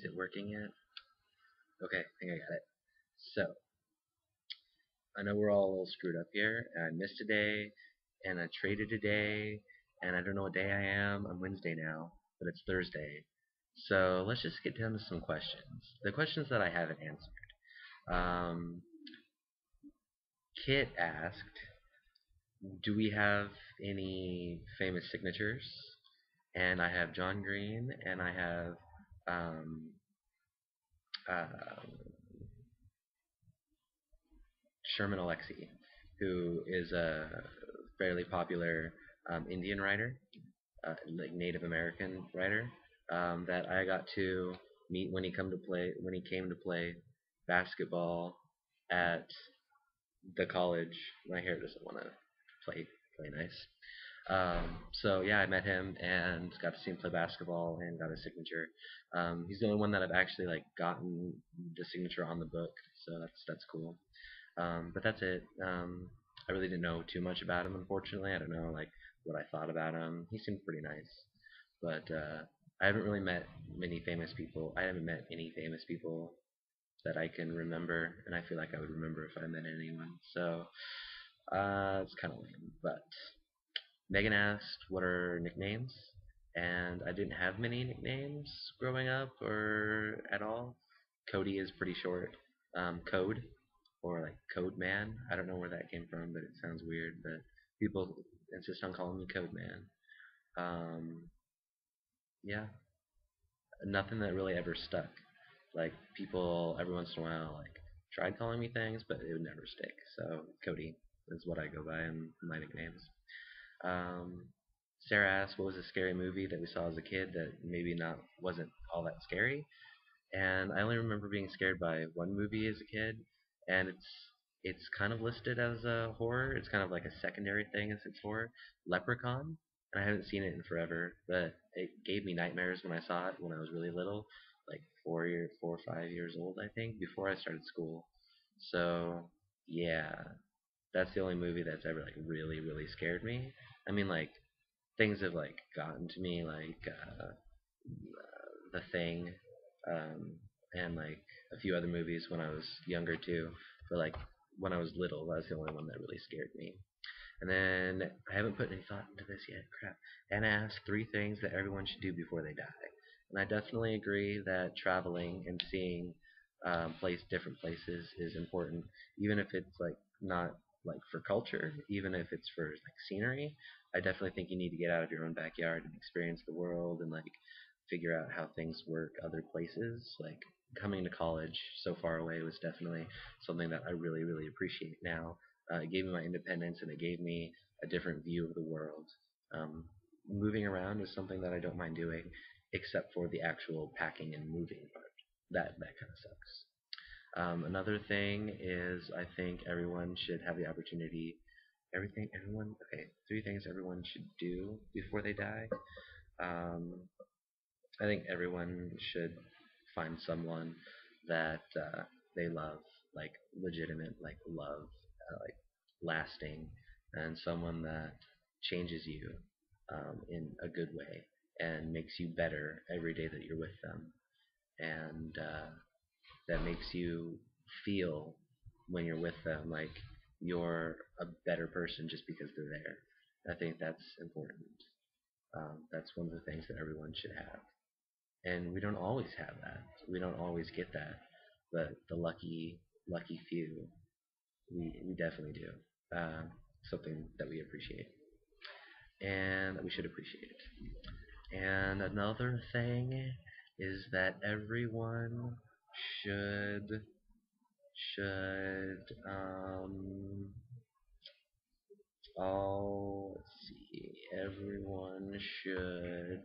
Is it working yet? Okay, I think I got it. So, I know we're all a little screwed up here. I missed a day, and I traded a day, and I don't know what day I am. I'm Wednesday now, but it's Thursday. So let's just get down to some questions. The questions that I haven't answered. Um, Kit asked, do we have any famous signatures? And I have John Green, and I have um, uh, Sherman Alexie, who is a fairly popular Indian writer, like Native American writer, that I got to meet when he came to play basketball at the college. My hair doesn't want to play nice. So yeah, I met him and got to see him play basketball and got his signature. He's the only one that I've actually like gotten the signature on the book, so that's cool. But that's it. I really didn't know too much about him, unfortunately. I don't know like what I thought about him. He seemed pretty nice, but I haven't really met many famous people. I haven't met any famous people that I can remember, and I feel like I would remember if I met anyone. So it's kind of lame. But Megan asked, "What are nicknames?" And I didn't have many nicknames growing up or at all. Cody is pretty short. Code or like Code Man. I don't know where that came from, but it sounds weird. But people insist on calling me Code Man. Um, yeah, nothing that really ever stuck. Like people every once in a while like tried calling me things, but it would never stick. So Cody is what I go by in my nicknames. Um, Sarah asked, "What was a scary movie that we saw as a kid that maybe not wasn't all that scary?" And I only remember being scared by one movie as a kid, and it's kind of listed as a horror. It's kind of like a secondary thing as it's horror. Leprechaun, and I haven't seen it in forever, but it gave me nightmares when I saw it when I was really little, like 4 or 5 years old, I think, before I started school. So yeah, that's the only movie that's ever like really scared me. I mean, like things have like gotten to me, like The Thing, um, and like a few other movies when I was younger too. But like when I was little, that was the only one that really scared me. And then I haven't put any thought into this yet. Crap. And asked 3 things that everyone should do before they die. And I definitely agree that traveling and seeing different places is important, even if it's like not like for culture, even if it's for like scenery. I definitely think you need to get out of your own backyard and experience the world and like figure out how things work other places. Like coming to college so far away was definitely something that I really appreciate now. It gave me my independence and it gave me a different view of the world. Um, Moving around is something that I don't mind doing, except for the actual packing and moving part. That kind of sucks. Another thing is I think everyone should have the opportunity. Everyone. Okay, 3 things everyone should do before they die. Um, I think everyone should find someone that they love, like legitimate, like love, like lasting, and someone that changes you in a good way and makes you better every day that you're with them, and that makes you feel when you're with them like you're a better person just because they're there. I think that's important. That's one of the things that everyone should have, and we don't always have that. We don't always get that, but the lucky few, we definitely do. Something that we appreciate and that we should appreciate. And another thing is that everyone should should let's see, everyone should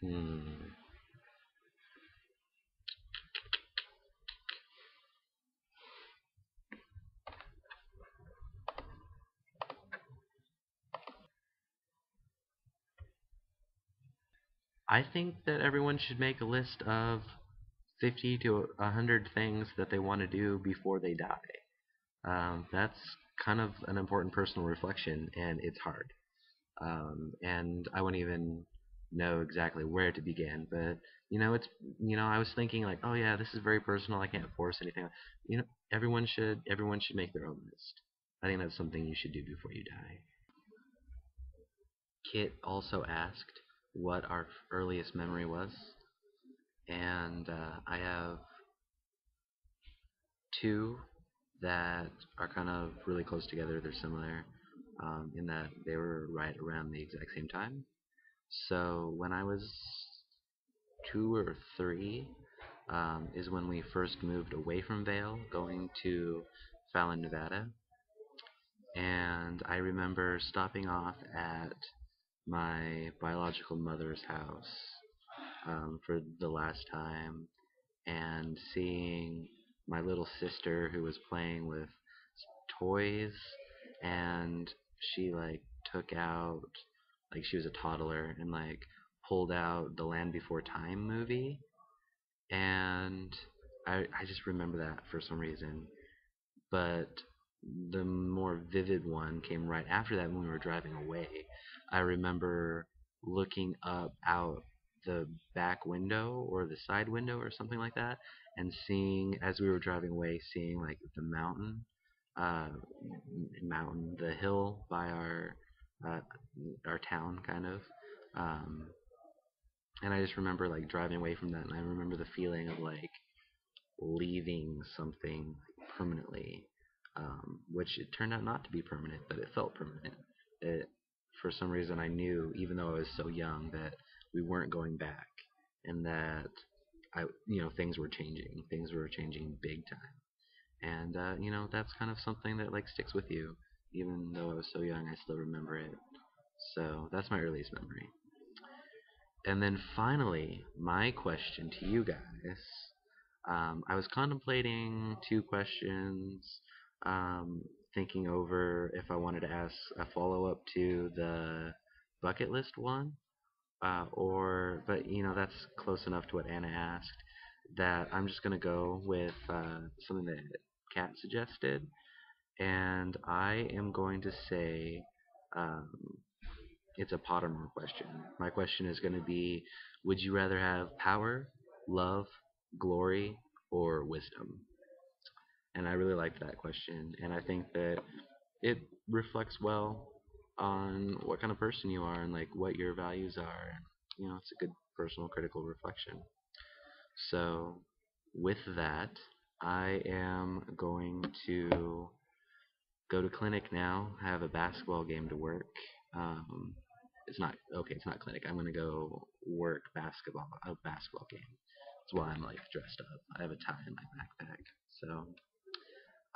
hmm, I think that everyone should make a list of 50 to 100 things that they want to do before they die. That's kind of an important personal reflection, and it's hard. And I wouldn't even know exactly where to begin. But it's I was thinking like, oh yeah, this is very personal. I can't force anything. You know, everyone should make their own list. I think that's something you should do before you die. Kit also asked what our earliest memory was, and I have two that are kind of really close together. They're similar in that they were right around the exact same time. So when I was 2 or 3 is when we first moved away from Vale, going to Fallon, Nevada. And I remember stopping off at my biological mother's house for the last time and seeing my little sister who was playing with toys, and she like took out, like she was a toddler, and like pulled out the Land Before Time movie, and I just remember that for some reason. But the more vivid one came right after that when we were driving away. I remember looking up out the back window or the side window or something like that, and seeing as we were driving away, seeing like the uh, the hill by uh, our town, kind of. Um, and I just remember like driving away from that, and I remember the feeling of like leaving something permanently, which it turned out not to be permanent, but it felt permanent. It, for some reason, I knew, even though I was so young, that we weren't going back, and that things were changing. Things were changing big time, and that's kind of something that like sticks with you. Even though I was so young, I still remember it. So that's my earliest memory. And then finally, my question to you guys. I was contemplating two questions, thinking over if I wanted to ask a follow up to the bucket list one, but that's close enough to what Anna asked that I'm just gonna go with something that Kat suggested, and I am going to say um, it's a Pottermore question. My question is going to be: would you rather have power, love, glory, or wisdom? And I really liked that question, and I think that it reflects well on what kind of person you are and like what your values are. It's a good personal critical reflection. So, with that, I am going to go to clinic now. I have a basketball game to work. Um, it's not okay. It's not clinic. I'm gonna go work a basketball game. That's why I'm like dressed up. I have a tie in my backpack. So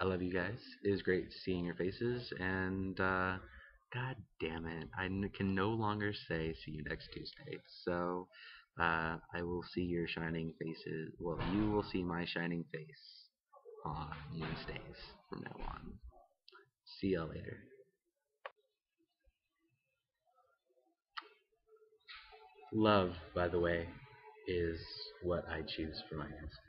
I love you guys. It was great seeing your faces, and God damn it, can no longer say see you next Tuesday. So I will see your shining faces. Well, you will see my shining face on Wednesdays from now on. See y'all later. Love, by the way, is what I choose for my answer.